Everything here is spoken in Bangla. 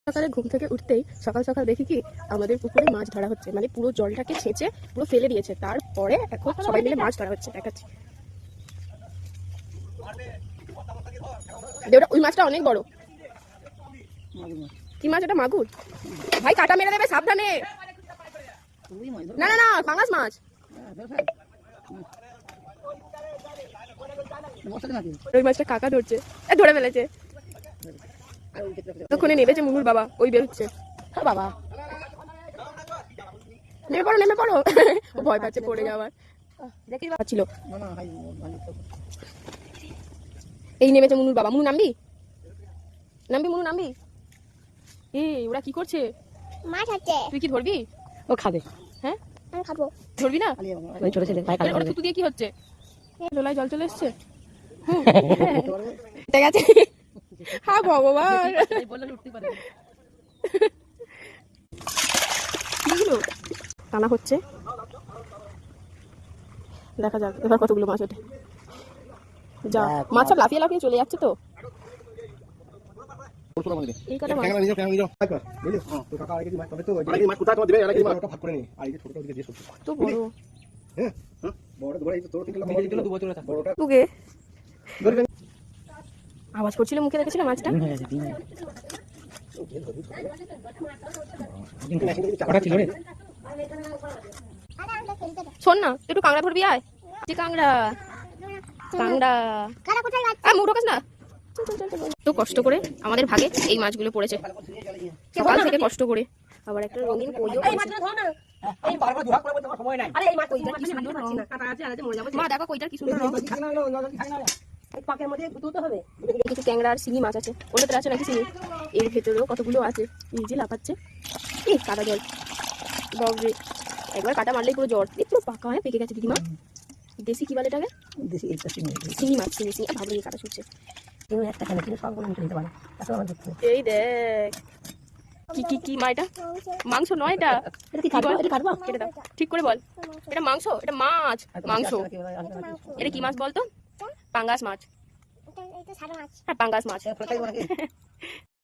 সকালে ঘুম থেকে উঠতেই সকাল সকাল দেখি কি আমাদের পুকুরে মাছ ধরা হচ্ছে, মানে পুরো জলটাকে ছেঁচে পুরো ফেলে দিয়েছে, তারপরে এখন সবাই মিলে মাছ ধরা হচ্ছে। দেখাচ্ছি দেওটা, ওই মাছটা অনেক বড়। কি মাছ এটা? মাগুর। ভাই কাটা মেরে দেবে, সাবধানে। না না না, পাঙ্গাস মাছ। ওই মাছটা কাকা ধরছে, ধরে ফেলেছে। তখন নেমেছে মুনুর বাবা, ওই বেরোচ্ছে। বাবা নেমে পড়ো নেমে পড়ো, ভয় পাচ্ছে পড়ে যাওয়ার। ছিল এই নেমেছে মুনুর বাবা। মুনু নামবি নামবি, মুনু নামবি। ওরা কি করছে? মাছ আছে। তুই কি ধরবি? ও খাবে। হ্যাঁ আমি খাবো। ধরবি না? ছোট ছেলে ওরা থুতু দিয়ে কি হচ্ছে? লোলায় জল চলে এসছে। ঠিক আছে। হ্যাঁ ভগবান, টানা হচ্ছে। দেখা যাক এবার কতগুলো মাছ ওঠে। যা মাছ সব লাফিয়ে লাফিয়ে চলে যাচ্ছে তো। এই কটা মাছ তো বড়। তোকে আওয়াজ করছিল, মুখে রেখেছিল মাছটা। শোন না, একটু কাঁকড়া ধরবি, আয়। কাঁকড়া কাঁকড়া মুখ ঢোকাস না। তো কষ্ট করে আমাদের ভাগে এই মাছগুলো পড়েছে, সকাল থেকে কষ্ট করে। আবার একটা রঙিন কইও মা, দেখো কইটার কি সুন্দর রং। কিছু ট্যাংরা আর শিঙি মাছ আছে, ওর ভেতরে আছে নাকি শিঙি, এর ভেতরেও কতগুলো আছে। নিজে লাফাচ্ছে। কাদা জল বাবরে, একবার কাটা মারলেই পুরো জ্বর। পুরো পাকা হয়ে পেকে গেছে দিদিমা। দেশি কি বলে এটাকে? শিঙি মাছ, শিঙি শিঙি ভাবলে কাটা ছুটছে। এই দেখ কি কি কি মা, এটা মাংস নয়, এটা কেটে দাও, ঠিক করে বল। এটা মাংস, এটা মাছ, মাংস। এটা কি মাছ বলতো? পাঙ্গাস মাছ। হ্যাঁ পাঙ্গাস মাছ।